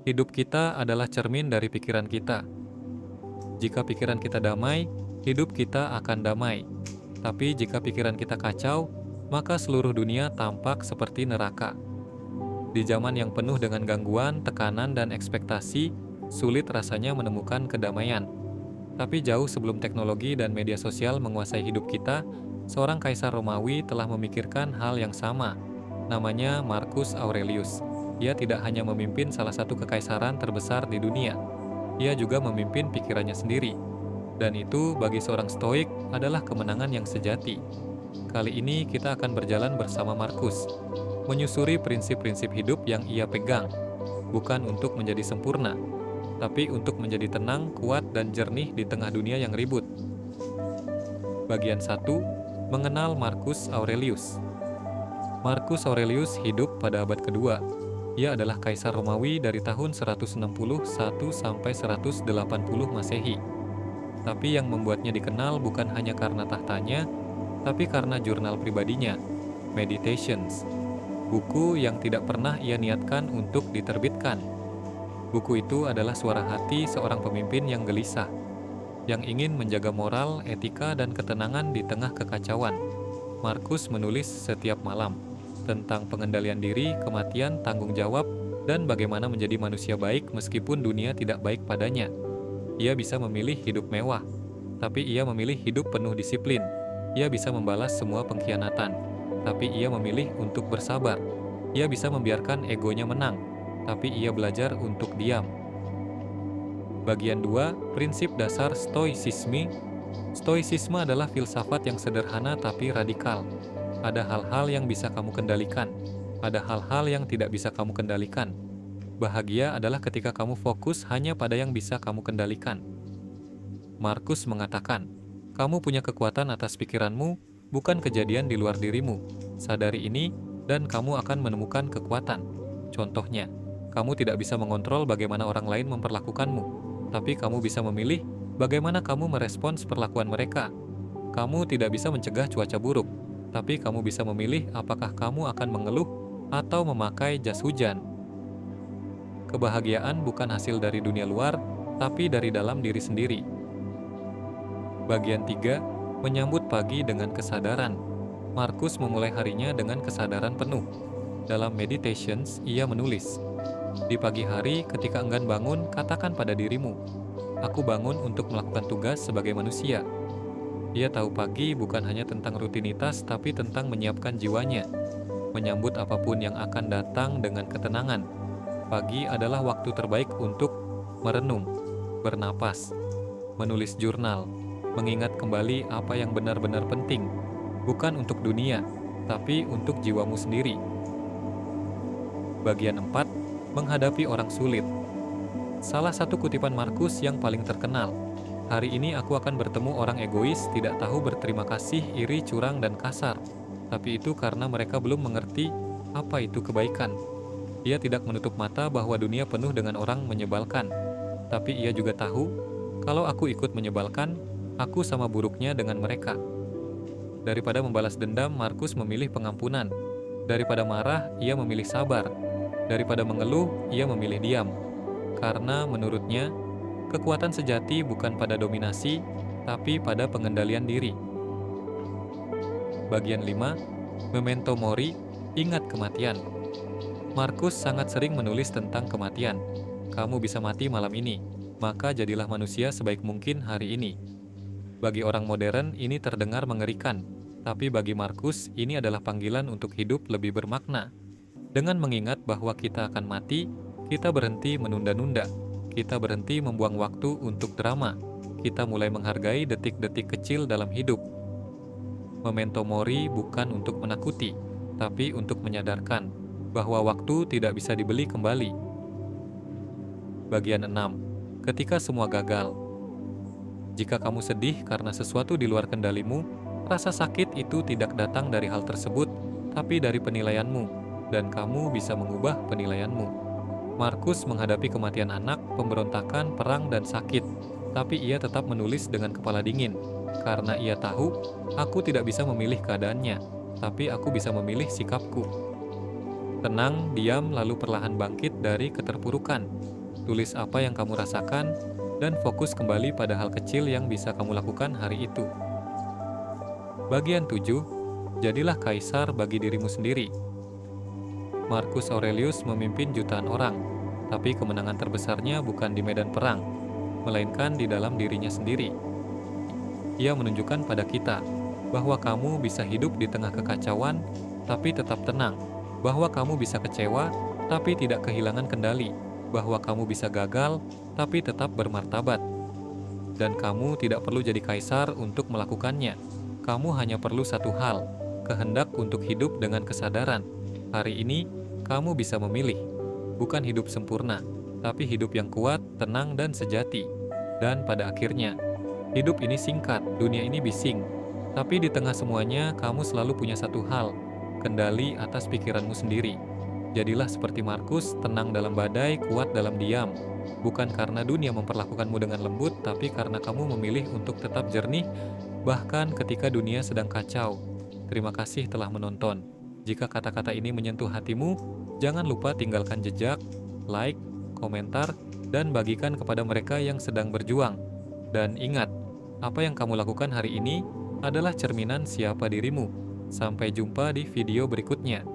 Hidup kita adalah cermin dari pikiran kita. Jika pikiran kita damai, hidup kita akan damai. Tapi jika pikiran kita kacau, maka seluruh dunia tampak seperti neraka. Di zaman yang penuh dengan gangguan, tekanan, dan ekspektasi, sulit rasanya menemukan kedamaian. Tapi jauh sebelum teknologi dan media sosial menguasai hidup kita, seorang kaisar Romawi telah memikirkan hal yang sama. Namanya Marcus Aurelius. Ia tidak hanya memimpin salah satu kekaisaran terbesar di dunia, ia juga memimpin pikirannya sendiri. Dan itu bagi seorang stoik adalah kemenangan yang sejati. Kali ini kita akan berjalan bersama Marcus, menyusuri prinsip-prinsip hidup yang ia pegang, bukan untuk menjadi sempurna, tapi untuk menjadi tenang, kuat, dan jernih di tengah dunia yang ribut. Bagian 1. Mengenal Marcus Aurelius. Marcus Aurelius hidup pada abad kedua. Ia adalah kaisar Romawi dari tahun 161 sampai 180 Masehi. Tapi yang membuatnya dikenal bukan hanya karena tahtanya, tapi karena jurnal pribadinya, Meditations, buku yang tidak pernah ia niatkan untuk diterbitkan. Buku itu adalah suara hati seorang pemimpin yang gelisah, yang ingin menjaga moral, etika, dan ketenangan di tengah kekacauan. Marcus menulis setiap malam tentang pengendalian diri, kematian, tanggung jawab, dan bagaimana menjadi manusia baik meskipun dunia tidak baik padanya. Ia bisa memilih hidup mewah, tapi ia memilih hidup penuh disiplin. Ia bisa membalas semua pengkhianatan, tapi ia memilih untuk bersabar. Ia bisa membiarkan egonya menang, tapi ia belajar untuk diam. Bagian 2. Prinsip dasar Stoicisme. Stoicisme adalah filsafat yang sederhana tapi radikal. Ada hal-hal yang bisa kamu kendalikan, ada hal-hal yang tidak bisa kamu kendalikan. Bahagia adalah ketika kamu fokus hanya pada yang bisa kamu kendalikan. Marcus mengatakan, kamu punya kekuatan atas pikiranmu, bukan kejadian di luar dirimu. Sadari ini, dan kamu akan menemukan kekuatan. Contohnya, kamu tidak bisa mengontrol bagaimana orang lain memperlakukanmu, tapi kamu bisa memilih bagaimana kamu merespons perlakuan mereka. Kamu tidak bisa mencegah cuaca buruk, tapi kamu bisa memilih apakah kamu akan mengeluh atau memakai jas hujan. Kebahagiaan bukan hasil dari dunia luar, tapi dari dalam diri sendiri. Bagian 3. Menyambut pagi dengan kesadaran. Marcus memulai harinya dengan kesadaran penuh. Dalam Meditations, ia menulis, di pagi hari ketika enggan bangun, katakan pada dirimu, aku bangun untuk melakukan tugas sebagai manusia. Ia tahu pagi bukan hanya tentang rutinitas, tapi tentang menyiapkan jiwanya, menyambut apapun yang akan datang dengan ketenangan. Pagi adalah waktu terbaik untuk merenung, bernapas, menulis jurnal, mengingat kembali apa yang benar-benar penting, bukan untuk dunia, tapi untuk jiwamu sendiri. Bagian 4. Menghadapi orang sulit. Salah satu kutipan Marcus yang paling terkenal, hari ini aku akan bertemu orang egois, tidak tahu berterima kasih, iri, curang, dan kasar. Tapi itu karena mereka belum mengerti apa itu kebaikan. Ia tidak menutup mata bahwa dunia penuh dengan orang menyebalkan. Tapi ia juga tahu, kalau aku ikut menyebalkan, aku sama buruknya dengan mereka. Daripada membalas dendam, Marcus memilih pengampunan. Daripada marah, ia memilih sabar. Daripada mengeluh, ia memilih diam. Karena menurutnya, kekuatan sejati bukan pada dominasi, tapi pada pengendalian diri. Bagian 5. Memento mori, ingat kematian. Marcus sangat sering menulis tentang kematian. Kamu bisa mati malam ini, maka jadilah manusia sebaik mungkin hari ini. Bagi orang modern, ini terdengar mengerikan, tapi bagi Marcus, ini adalah panggilan untuk hidup lebih bermakna. Dengan mengingat bahwa kita akan mati, kita berhenti menunda-nunda. Kita berhenti membuang waktu untuk drama. Kita mulai menghargai detik-detik kecil dalam hidup. Memento mori bukan untuk menakuti, tapi untuk menyadarkan bahwa waktu tidak bisa dibeli kembali. Bagian 6. Ketika semua gagal. Jika kamu sedih karena sesuatu di luar kendalimu, rasa sakit itu tidak datang dari hal tersebut, tapi dari penilaianmu, dan kamu bisa mengubah penilaianmu. Marcus menghadapi kematian anak, pemberontakan, perang, dan sakit, tapi ia tetap menulis dengan kepala dingin, karena ia tahu, aku tidak bisa memilih keadaannya, tapi aku bisa memilih sikapku. Tenang, diam, lalu perlahan bangkit dari keterpurukan. Tulis apa yang kamu rasakan, dan fokus kembali pada hal kecil yang bisa kamu lakukan hari itu. Bagian 7. Jadilah kaisar bagi dirimu sendiri. Marcus Aurelius memimpin jutaan orang, tapi kemenangan terbesarnya bukan di medan perang, melainkan di dalam dirinya sendiri. Ia menunjukkan pada kita bahwa kamu bisa hidup di tengah kekacauan, tapi tetap tenang, bahwa kamu bisa kecewa, tapi tidak kehilangan kendali, bahwa kamu bisa gagal, tapi tetap bermartabat. Dan kamu tidak perlu jadi kaisar untuk melakukannya. Kamu hanya perlu satu hal, kehendak untuk hidup dengan kesadaran. Hari ini, kamu bisa memilih, bukan hidup sempurna, tapi hidup yang kuat, tenang, dan sejati. Dan pada akhirnya, hidup ini singkat, dunia ini bising. Tapi di tengah semuanya, kamu selalu punya satu hal, kendali atas pikiranmu sendiri. Jadilah seperti Markus, tenang dalam badai, kuat dalam diam. Bukan karena dunia memperlakukanmu dengan lembut, tapi karena kamu memilih untuk tetap jernih, bahkan ketika dunia sedang kacau. Terima kasih telah menonton. Jika kata-kata ini menyentuh hatimu, jangan lupa tinggalkan jejak, like, komentar, dan bagikan kepada mereka yang sedang berjuang. Dan ingat, apa yang kamu lakukan hari ini adalah cerminan siapa dirimu. Sampai jumpa di video berikutnya.